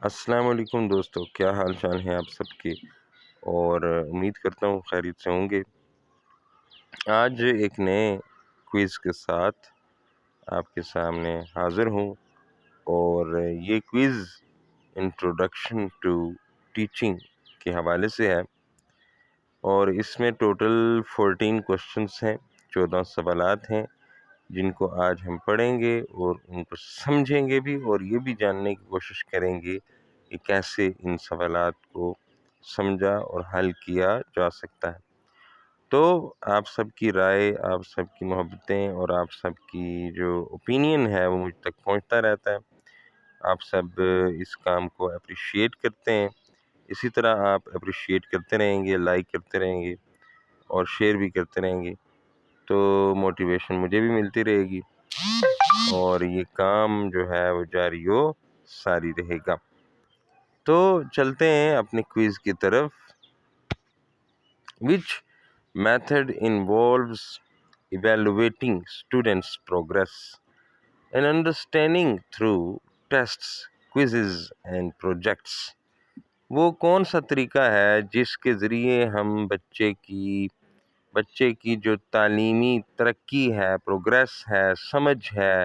السلام علیکم دوستو، کیا حال چال ہیں آپ سب کے؟ اور امید کرتا ہوں خیریت سے ہوں گے۔ آج ایک نئے کوئز کے ساتھ آپ کے سامنے حاضر ہوں، اور یہ کوئز انٹروڈکشن ٹو ٹیچنگ کے حوالے سے ہے، اور اس میں ٹوٹل 14 کوشچنس ہیں، 14 سوالات ہیں، جن کو آج ہم پڑھیں گے اور ان کو سمجھیں گے بھی، اور یہ بھی جاننے کی کوشش کریں گے کہ کیسے ان سوالات کو سمجھا اور حل کیا جا سکتا ہے۔ تو آپ سب کی رائے، آپ سب کی محبتیں اور آپ سب کی جو اوپینین ہے وہ مجھ تک پہنچتا رہتا ہے۔ آپ سب اس کام کو اپریشیٹ کرتے ہیں، اسی طرح آپ اپریشیٹ کرتے رہیں گے، لائک کرتے رہیں گے اور شیئر بھی کرتے رہیں گے، تو موٹیویشن مجھے بھی ملتی رہے گی، اور یہ کام جو ہے وہ جاری و ساری رہے گا۔ تو چلتے ہیں اپنے کوئز کی طرف۔ Which method involves evaluating students' progress and understanding through tests, quizzes and projects؟ وہ کون سا طریقہ ہے جس کے ذریعے ہم بچے کی جو تعلیمی ترقی ہے، پروگریس ہے، سمجھ ہے،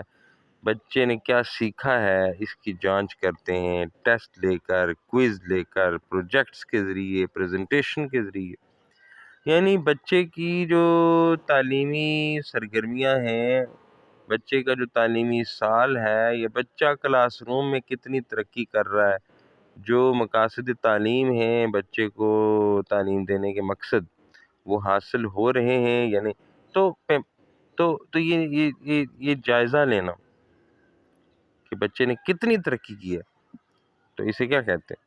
بچے نے کیا سیکھا ہے، اس کی جانچ کرتے ہیں، ٹیسٹ لے کر، کوئز لے کر، پروجیکٹس کے ذریعے، پریزنٹیشن کے ذریعے۔ یعنی بچے کی جو تعلیمی سرگرمیاں ہیں، بچے کا جو تعلیمی سال ہے، یہ بچہ کلاس روم میں کتنی ترقی کر رہا ہے، جو مقاصد تعلیم ہیں، بچے کو تعلیم دینے کے مقصد وہ حاصل ہو رہے ہیں یعنی تو یہ جائزہ لینا کہ بچے نے کتنی ترقی کی ہے، تو اسے کیا کہتے ہیں؟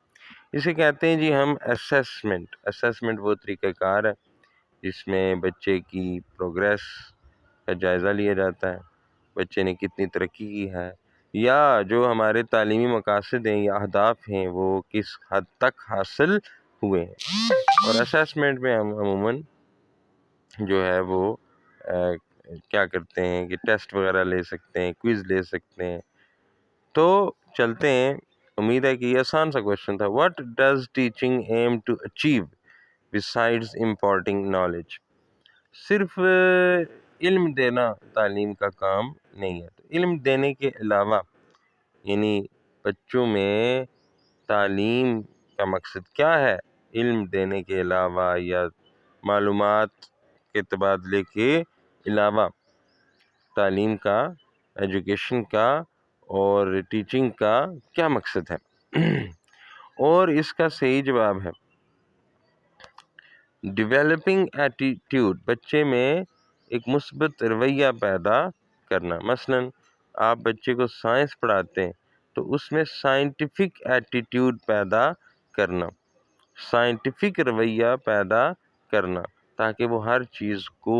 اسے کہتے ہیں جی ہم اسیسمنٹ وہ طریقہ کار ہے جس میں بچے کی پروگریس کا جائزہ لیا جاتا ہے، بچے نے کتنی ترقی کی ہے، یا جو ہمارے تعلیمی مقاصد ہیں یا اہداف ہیں وہ کس حد تک حاصل ہوئے ہیں۔ اور اسیسمنٹ میں ہم عموماً جو ہے وہ کیا کرتے ہیں کہ ٹیسٹ وغیرہ لے سکتے ہیں، کوئز لے سکتے ہیں۔ تو چلتے ہیں، امید ہے کہ یہ آسان سا کویشچن تھا۔ What does teaching aim to achieve besides imparting knowledge? صرف علم دینا تعلیم کا کام نہیں ہے، تو علم دینے کے علاوہ یعنی بچوں میں تعلیم کا مقصد کیا ہے؟ علم دینے کے علاوہ یا معلومات کے تبادلے کے علاوہ تعلیم کا، ایجوکیشن کا اور ٹیچنگ کا کیا مقصد ہے؟ اور اس کا صحیح جواب ہے ڈیولپنگ ایٹیٹیوڈ، بچے میں ایک مثبت رویہ پیدا کرنا۔ مثلاً آپ بچے کو سائنس پڑھاتے ہیں تو اس میں سائنٹیفک ایٹیٹیوڈ پیدا کرنا، سائنٹیفک رویہ پیدا کرنا، تاکہ وہ ہر چیز کو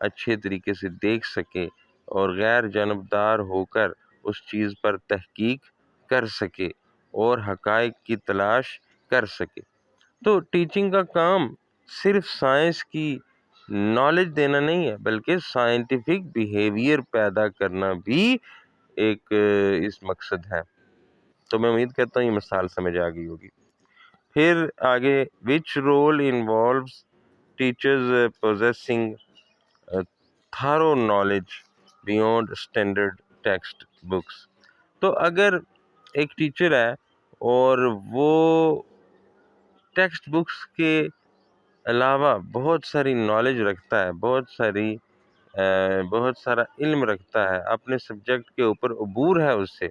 اچھے طریقے سے دیکھ سکے اور غیر جانبدار ہو کر اس چیز پر تحقیق کر سکے اور حقائق کی تلاش کر سکے۔ تو ٹیچنگ کا کام صرف سائنس کی نالج دینا نہیں ہے، بلکہ سائنٹیفک بیہیویئر پیدا کرنا بھی ایک اس مقصد ہے۔ تو میں امید کرتا ہوں یہ مثال سمجھ آ گئی ہوگی۔ پھر آگے، which role involves teachers possessing thorough knowledge beyond standard text books? تو اگر ایک ٹیچر ہے اور وہ ٹیکسٹ بکس کے علاوہ بہت ساری نالج رکھتا ہے، بہت سارا علم رکھتا ہے، اپنے سبجیکٹ کے اوپر عبور ہے اس سے،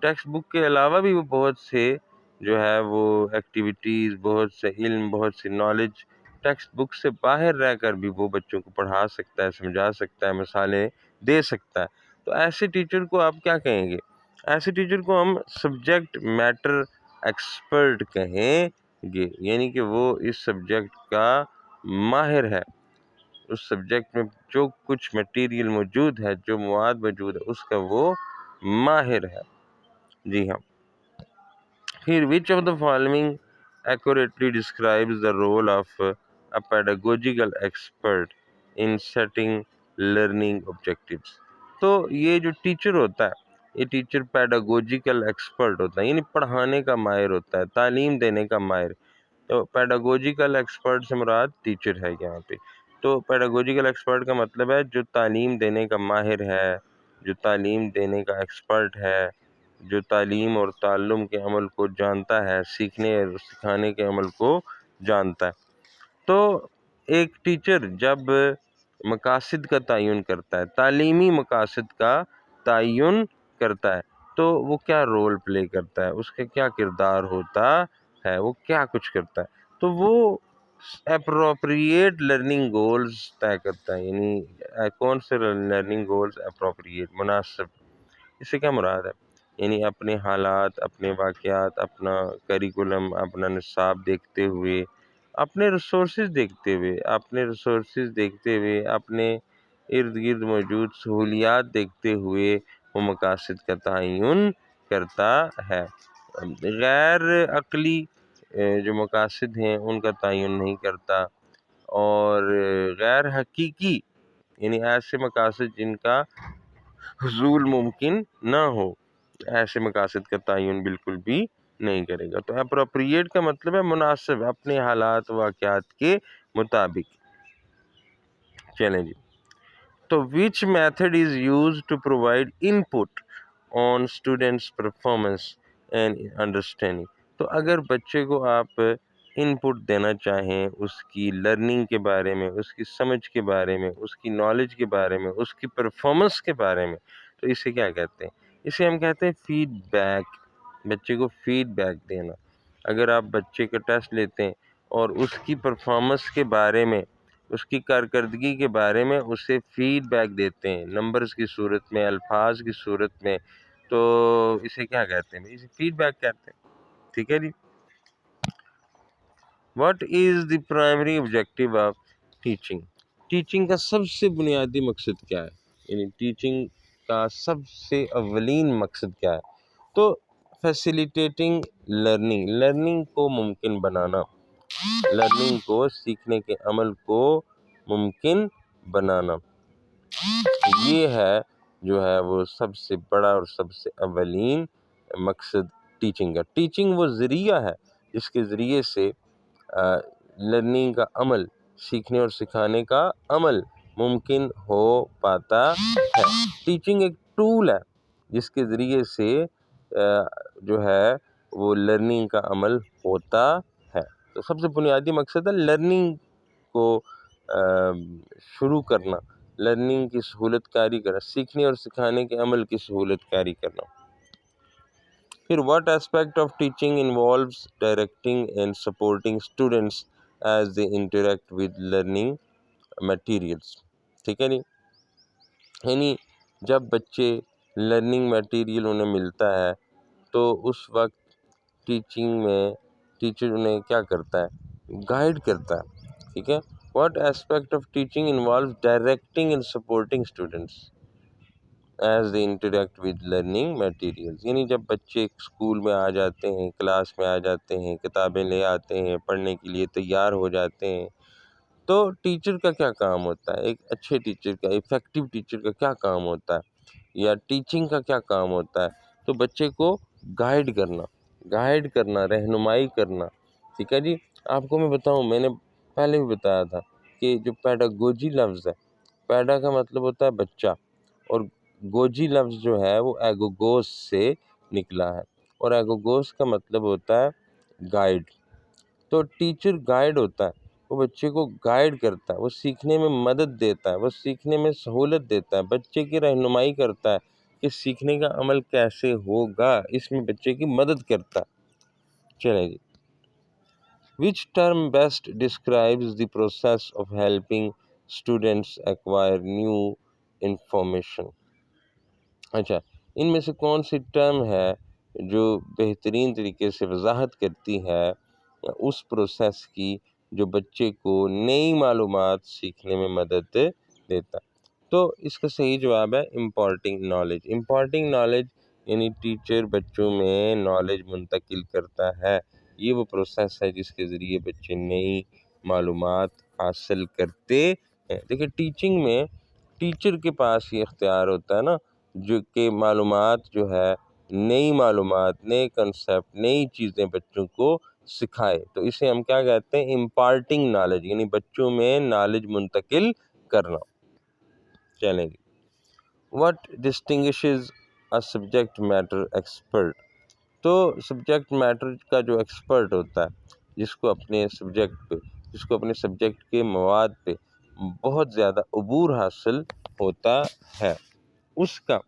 ٹیکسٹ بک کے علاوہ بھی وہ بہت سے جو ہے وہ ایکٹیویٹیز، بہت سے علم، بہت سی نالج ٹیکسٹ بک سے باہر رہ کر بھی وہ بچوں کو پڑھا سکتا ہے، سمجھا سکتا ہے، مثالیں دے سکتا ہے، تو ایسے ٹیچر کو آپ کیا کہیں گے؟ ایسے ٹیچر کو ہم سبجیکٹ میٹر ایکسپرٹ کہیں گے، یعنی کہ وہ اس سبجیکٹ کا ماہر ہے، اس سبجیکٹ میں جو کچھ مٹیریل موجود ہے، جو مواد موجود ہے، اس کا وہ ماہر ہے۔ جی ہاں۔ پھر which of the following accurately describes the role of a pedagogical expert in setting learning objectives؟ تو یہ جو ٹیچر ہوتا ہے یہ ٹیچر پیڈاگوجیکل ایکسپرٹ ہوتا ہے، یعنی پڑھانے کا ماہر ہوتا ہے، تعلیم دینے کا ماہر۔ تو پیڈاگوجیکل ایکسپرٹ سے مراد ٹیچر ہے یہاں پہ۔ تو پیڈاگوجیکل ایکسپرٹ کا مطلب ہے جو تعلیم دینے کا ماہر ہے، جو تعلیم دینے کا ایکسپرٹ ہے، جو تعلیم اور تعلم کے عمل کو جانتا ہے، سیکھنے اور سکھانے کے عمل کو جانتا ہے۔ تو ایک ٹیچر جب مقاصد کا تعین کرتا ہے، تعلیمی مقاصد کا تعین کرتا ہے، تو وہ کیا رول پلے کرتا ہے، اس کا کیا کردار ہوتا ہے، وہ کیا کچھ کرتا ہے، تو وہ اپروپریٹ لرننگ گولز طے کرتا ہے، یعنی کون سے لرننگ گولز اپروپریٹ، مناسب۔ اس سے کیا مراد ہے، یعنی اپنے حالات، اپنے واقعات، اپنا کریکولم، اپنا نصاب دیکھتے ہوئے، اپنے ریسورسز دیکھتے ہوئے، اپنے ارد گرد موجود سہولیات دیکھتے ہوئے وہ مقاصد کا تعین کرتا ہے۔ غیر عقلی جو مقاصد ہیں ان کا تعین نہیں کرتا، اور غیر حقیقی یعنی ایسے مقاصد جن کا حصول ممکن نہ ہو، ایسے مقاصد کا تعین بالکل بھی نہیں کرے گا۔ تو اپروپریٹ کا مطلب ہے مناسب، اپنے حالات واقعات کے مطابق۔ چلیں جی، تو which method is used to provide input on students' performance and understanding؟ تو اگر بچے کو آپ ان پٹ دینا چاہیں اس کی لرننگ کے بارے میں، اس کی سمجھ کے بارے میں، اس کی نالج کے بارے میں، اس کی پرفارمنس کے بارے میں، تو اسے کیا کہتے ہیں؟ اسے ہم کہتے ہیں فیڈ بیک، بچے کو فیڈ بیک دینا۔ اگر آپ بچے کا ٹیسٹ لیتے ہیں اور اس کی پرفارمنس کے بارے میں، اس کی کارکردگی کے بارے میں اسے فیڈ بیک دیتے ہیں نمبرز کی صورت میں، الفاظ کی صورت میں، تو اسے کیا کہتے ہیں؟ اسے فیڈ بیک کہتے ہیں۔ ٹھیک ہے جی۔ What is the primary objective of teaching? Teaching کا سب سے بنیادی مقصد کیا ہے، یعنی ٹیچنگ کا سب سے اولین مقصد کیا ہے؟ تو فیسیلیٹیٹنگ لرننگ کو ممکن بنانا، لرننگ کو، سیکھنے کے عمل کو ممکن بنانا، یہ ہے جو ہے وہ سب سے بڑا اور سب سے اولین مقصد ٹیچنگ کا۔ ٹیچنگ وہ ذریعہ ہے جس کے ذریعے سے لرننگ کا عمل، سیکھنے اور سکھانے کا عمل ممکن ہو پاتا ہے۔ ٹیچنگ ایک ٹول ہے جس کے ذریعے سے جو ہے وہ لرننگ کا عمل ہوتا ہے۔ تو سب سے بنیادی مقصد ہے لرننگ کو شروع کرنا، لرننگ کی سہولت کاری کرنا، سیکھنے اور سکھانے کے عمل کی سہولت کاری کرنا۔ پھر what aspect of teaching involves directing and supporting students as they interact with learning materials؟ ٹھیک ہے نہیں، یعنی جب بچے لرننگ میٹیریل انہیں ملتا ہے تو اس وقت ٹیچنگ میں ٹیچر انہیں کیا کرتا ہے؟ گائیڈ کرتا ہے۔ ٹھیک ہے۔ what aspect of teaching involves directing and supporting students as they interact with learning materials؟ یعنی جب بچے اسکول میں آ جاتے ہیں، کلاس میں آ جاتے ہیں، کتابیں لے آتے ہیں، پڑھنے کے لیے تیار ہو جاتے ہیں، تو ٹیچر کا کیا کام ہوتا ہے؟ ایک اچھے ٹیچر کا، افیکٹو ٹیچر کا کیا کام ہوتا ہے، یا ٹیچنگ کا کیا کام ہوتا ہے؟ تو بچے کو گائیڈ کرنا، رہنمائی کرنا۔ ٹھیک ہے جی۔ آپ کو میں بتاؤں، میں نے پہلے بھی بتایا تھا کہ جو پیڈاگوجی لفظ ہے، پیڈا کا مطلب ہوتا ہے بچہ، اور گوجی لفظ جو ہے وہ ایگوگوس سے نکلا ہے، اور ایگوگوس کا مطلب ہوتا ہے گائیڈ۔ تو ٹیچر گائیڈ ہوتا ہے، وہ بچے کو گائیڈ کرتا ہے، وہ سیکھنے میں مدد دیتا ہے، وہ سیکھنے میں سہولت دیتا ہے، بچے کی رہنمائی کرتا ہے کہ سیکھنے کا عمل کیسے ہوگا، اس میں بچے کی مدد کرتا ہے۔ چلیں جی، which term best describes the process of helping students acquire new information؟ اچھا، ان میں سے کون سی ٹرم ہے جو بہترین طریقے سے وضاحت کرتی ہے اس پروسیس کی جو بچے کو نئی معلومات سیکھنے میں مدد دیتا ہے؟ تو اس کا صحیح جواب ہے امپارٹنگ نالج، یعنی ٹیچر بچوں میں نالج منتقل کرتا ہے۔ یہ وہ پروسیس ہے جس کے ذریعے بچے نئی معلومات حاصل کرتے ہیں۔ دیکھیں ٹیچنگ میں ٹیچر کے پاس یہ اختیار ہوتا ہے نا جو کہ معلومات جو ہے، نئی معلومات، نئے کنسیپٹ، نئی چیزیں بچوں کو سکھائے، تو اسے ہم کیا کہتے ہیں؟ امپارٹنگ نالج، یعنی بچوں میں نالج منتقل کرنا۔ چلیں جی، what distinguishes a subject matter expert? تو سبجیکٹ میٹر کا جو ایکسپرٹ ہوتا ہے، جس کو اپنے سبجیکٹ کے مواد پہ بہت زیادہ عبور حاصل ہوتا ہے، اس کا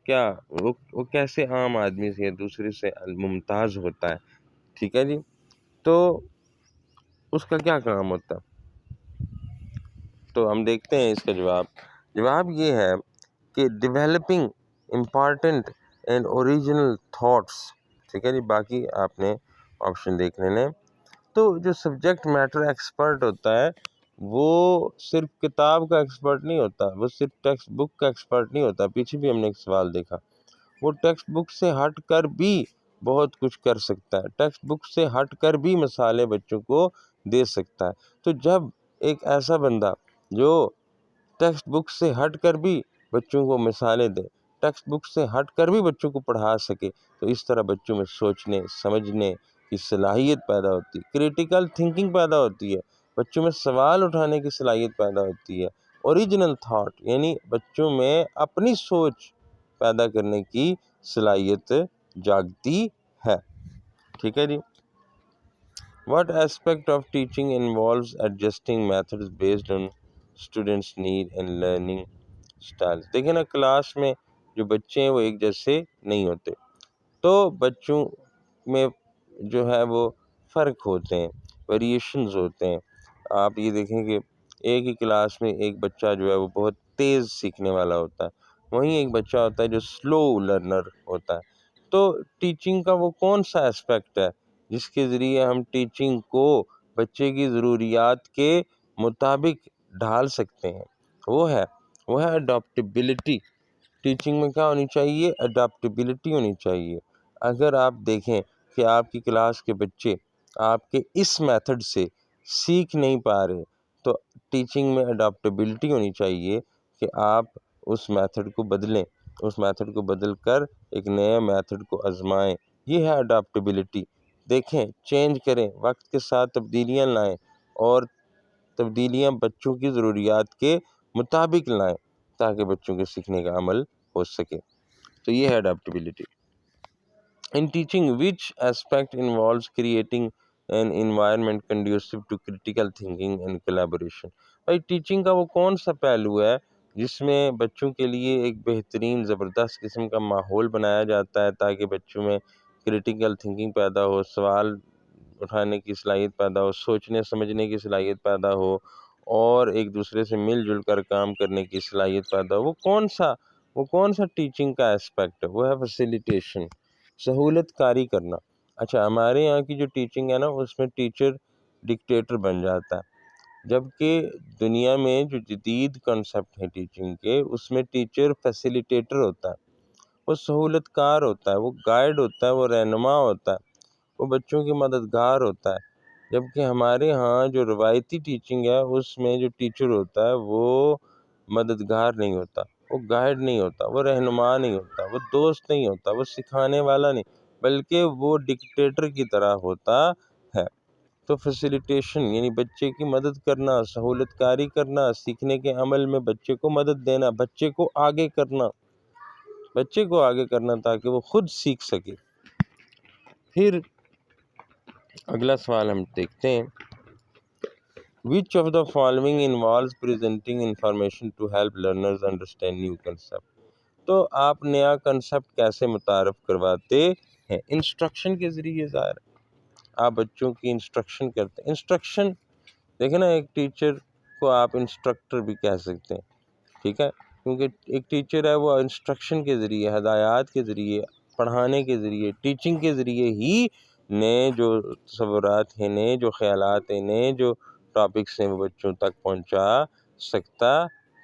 کیا، وہ کیسے عام آدمی سے دوسرے سے ممتاز ہوتا ہے؟ ٹھیک ہے جی، تو اس کا کیا کام ہوتا ہے؟ تو ہم دیکھتے ہیں اس کا جواب یہ ہے کہ developing important and original thoughts. ٹھیک ہے جی، باقی آپ نے آپشن دیکھ لینے۔ تو جو سبجیکٹ میٹر ایکسپرٹ ہوتا ہے، وہ صرف کتاب کا ایکسپرٹ نہیں ہوتا، وہ صرف ٹیکسٹ بک کا ایکسپرٹ نہیں ہوتا۔ پیچھے بھی ہم نے ایک سوال دیکھا، وہ ٹیکسٹ بک سے ہٹ کر بھی بہت کچھ کر سکتا ہے، ٹیکسٹ بک سے ہٹ کر بھی مثالیں بچوں کو دے سکتا ہے۔ تو جب ایک ایسا بندہ جو ٹیکسٹ بک سے ہٹ کر بھی بچوں کو مثالیں دے، ٹیکسٹ بک سے ہٹ کر بھی بچوں کو پڑھا سکے، تو اس طرح بچوں میں سوچنے سمجھنے کی صلاحیت پیدا ہوتی ہے، کریٹیکل تھنکنگ پیدا ہوتی ہے، بچوں میں سوال اٹھانے کی صلاحیت پیدا ہوتی ہے، اوریجنل تھاٹ یعنی بچوں میں اپنی سوچ پیدا کرنے کی صلاحیت جاگتی ہے۔ ٹھیک ہے جی، what aspect of teaching involves adjusting methods based on students need and learning style? دیکھیں نا، کلاس میں جو بچے ہیں وہ ایک جیسے نہیں ہوتے، تو بچوں میں جو ہے وہ فرق ہوتے ہیں، ویریشنز ہوتے ہیں۔ آپ یہ دیکھیں کہ ایک ہی کلاس میں ایک بچہ جو ہے وہ بہت تیز سیکھنے والا ہوتا ہے، وہیں ایک بچہ ہوتا ہے جو سلو لرنر ہوتا ہے۔ تو ٹیچنگ کا وہ کون سا اسپیکٹ ہے جس کے ذریعے ہم ٹیچنگ کو بچے کی ضروریات کے مطابق ڈھال سکتے ہیں؟ وہ ہے اڈاپٹیبلٹی۔ ٹیچنگ میں کیا ہونی چاہیے؟ اڈاپٹیبلٹی ہونی چاہیے۔ اگر آپ دیکھیں کہ آپ کی کلاس کے بچے آپ کے اس میتھڈ سے سیکھ نہیں پا رہے، تو ٹیچنگ میں اڈاپٹیبلٹی ہونی چاہیے کہ آپ اس میتھڈ کو بدلیں، اس میتھڈ کو بدل کر ایک نئے میتھڈ کو آزمائیں۔ یہ ہے اڈاپٹیبلٹی۔ دیکھیں، چینج کریں، وقت کے ساتھ تبدیلیاں لائیں، اور تبدیلیاں بچوں کی ضروریات کے مطابق لائیں تاکہ بچوں کے سیکھنے کا عمل ہو سکے۔ تو یہ ہے adaptability. In teaching, which aspect involves creating an environment conducive to critical thinking and collaboration؟ بھائی ٹیچنگ کا وہ کون سا پہلو ہے جس میں بچوں کے لیے ایک بہترین زبردست قسم کا ماحول بنایا جاتا ہے تاکہ بچوں میں کریٹیکل تھنکنگ پیدا ہو، سوال اٹھانے کی صلاحیت پیدا ہو، سوچنے سمجھنے کی صلاحیت پیدا ہو، اور ایک دوسرے سے مل جل کر کام کرنے کی صلاحیت پیدا ہو؟ وہ کون سا ٹیچنگ کا اسپیکٹ ہے؟ وہ ہے فیسیلیٹیشن، سہولت کاری کرنا۔ اچھا، ہمارے یہاں کی جو ٹیچنگ ہے نا، اس میں ٹیچر ڈکٹیٹر بن جاتا ہے، جبکہ دنیا میں جو جدید کنسیپٹ ہے ٹیچنگ کے، اس میں ٹیچر فیسیلیٹیٹر ہوتا ہے، وہ سہولت کار ہوتا ہے، وہ گائیڈ ہوتا ہے، وہ رہنما ہوتا ہے، وہ بچوں کی مددگار ہوتا ہے۔ جبکہ ہمارے ہاں جو روایتی ٹیچنگ ہے، اس میں جو ٹیچر ہوتا ہے وہ مددگار نہیں ہوتا، وہ گائیڈ نہیں ہوتا، وہ رہنما نہیں ہوتا، وہ دوست نہیں ہوتا، وہ سکھانے والا نہیں، بلکہ وہ ڈکٹیٹر کی طرح ہوتا ہے۔ تو فیسیلیٹیشن یعنی بچے کی مدد کرنا، سہولت کاری کرنا، سیکھنے کے عمل میں بچے کو مدد دینا، بچے کو آگے کرنا تاکہ وہ خود سیکھ سکے۔ پھر اگلا سوال ہم دیکھتے ہیں، which of the following involves presenting information to help learners understand new concept؟ تو آپ نیا کنسیپٹ کیسے متعارف کرواتے ہیں؟ انسٹرکشن کے ذریعے۔ ظاہر آپ بچوں کی انسٹرکشن کرتے ہیں۔ انسٹرکشن دیکھیں نا، ایک ٹیچر کو آپ انسٹرکٹر بھی کہہ سکتے ہیں، ٹھیک ہے، کیونکہ ایک ٹیچر ہے وہ انسٹرکشن کے ذریعے، ہدایات کے ذریعے، پڑھانے کے ذریعے، ٹیچنگ کے ذریعے ہی نئے جو تصورات ہیں، نئے جو خیالات ہیں، نئے جو ٹاپکس ہیں، وہ بچوں تک پہنچا سکتا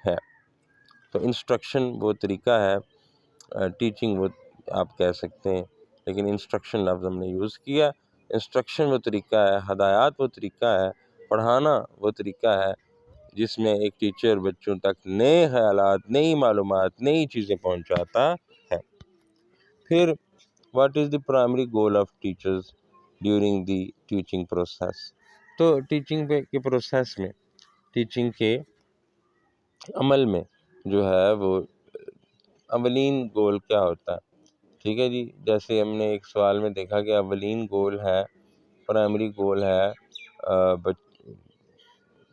ہے۔ تو انسٹرکشن وہ طریقہ ہے، ٹیچنگ وہ آپ کہہ سکتے ہیں، لیکن انسٹرکشن لفظ ہم نے یوز کیا۔ انسٹرکشن وہ طریقہ ہے، ہدایات وہ طریقہ ہے، پڑھانا وہ طریقہ ہے، جس میں ایک ٹیچر بچوں تک نئے خیالات، نئی معلومات، نئی چیزیں پہنچاتا ہے۔ پھر what is the primary goal of teachers during the teaching process? تو ٹیچنگ کے پروسیس میں، ٹیچنگ کے عمل میں جو ہے وہ اولین گول کیا ہوتا ہے؟ ٹھیک ہے جی، جیسے ہم نے ایک سوال میں دیکھا کہ اولین گول ہے، پرائمری گول ہے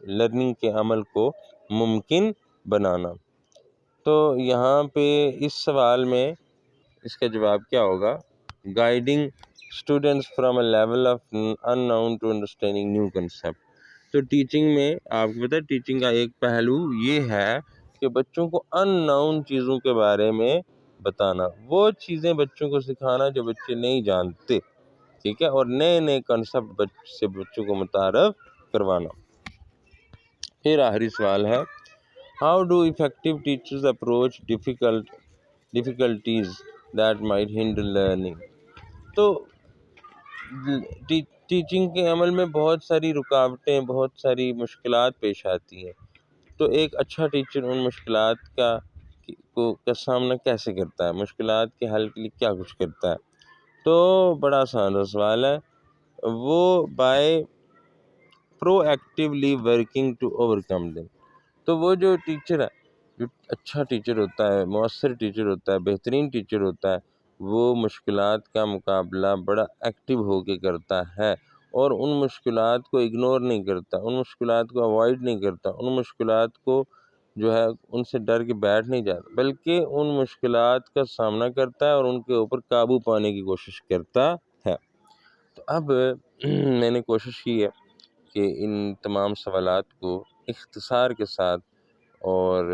لرننگ کے عمل کو ممکن بنانا۔ تو یہاں پہ اس سوال میں اس کا جواب کیا ہوگا؟ Guiding students from a level of unknown to understanding new concept. تو ٹیچنگ میں آپ کو پتہ ہے ٹیچنگ کا ایک پہلو یہ ہے کہ بچوں کو ان نون چیزوں کے بارے میں بتانا، وہ چیزیں بچوں کو سکھانا جو بچے نہیں جانتے، ٹھیک ہے، اور نئے نئے کنسیپٹ سے بچوں کو متعارف کروانا۔ پھر آخری سوال ہے how do effective teachers approach difficulties that might hinder learning? تو ٹیچنگ کے عمل میں بہت ساری رکاوٹیں، بہت ساری مشکلات پیش آتی ہیں، تو ایک اچھا ٹیچر ان مشکلات کا سامنا کیسے کرتا ہے، مشکلات کے حل کے لیے کیا کچھ کرتا ہے؟ تو بڑا آسان سوال ہے، وہ by proactively working to overcome them. تو وہ جو ٹیچر ہے، جو اچھا ٹیچر ہوتا ہے، مؤثر ٹیچر ہوتا ہے، بہترین ٹیچر ہوتا ہے، وہ مشکلات کا مقابلہ بڑا ایکٹیو ہو کے کرتا ہے، اور ان مشکلات کو اگنور نہیں کرتا، ان مشکلات کو اوائڈ نہیں کرتا، ان مشکلات کو جو ہے ان سے ڈر کے بیٹھ نہیں جاتا، بلکہ ان مشکلات کا سامنا کرتا ہے اور ان کے اوپر قابو پانے کی کوشش کرتا ہے۔ تو اب میں نے کوشش کی ہے کہ ان تمام سوالات کو اختصار کے ساتھ اور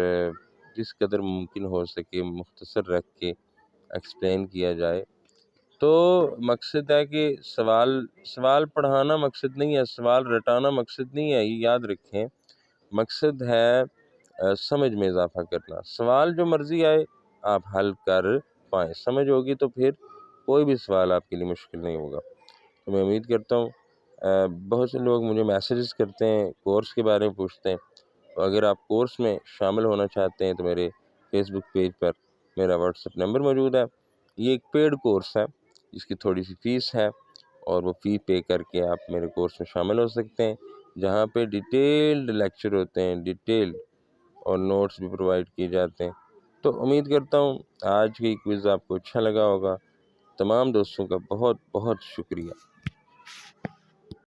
جس قدر ممکن ہو سکے مختصر رکھ کے ایکسپلین کیا جائے۔ تو مقصد ہے کہ سوال پڑھانا مقصد نہیں ہے، سوال رٹانا مقصد نہیں ہے، یہ یاد رکھیں، مقصد ہے سمجھ میں اضافہ کرنا۔ سوال جو مرضی آئے آپ حل کر پائیں، سمجھ ہوگی تو پھر کوئی بھی سوال آپ کے لیے مشکل نہیں ہوگا۔ تو میں امید کرتا ہوں بہت سے لوگ مجھے میسیجز کرتے ہیں، کورس کے بارے میں پوچھتے ہیں، تو اگر آپ کورس میں شامل ہونا چاہتے ہیں تو میرے فیس بک پیج پر میرا واٹس ایپ نمبر موجود ہے۔ یہ ایک پیڈ کورس ہے، اس کی تھوڑی سی فیس ہے، اور وہ فی پے کر کے آپ میرے کورس میں شامل ہو سکتے ہیں، جہاں پہ ڈیٹیلڈ لیکچر ہوتے ہیں، ڈیٹیلڈ، اور نوٹس بھی پرووائڈ کیے جاتے ہیں۔ تو امید کرتا ہوں آج کی کوئز آپ کو اچھا لگا ہوگا۔ تمام دوستوں کا بہت بہت شکریہ۔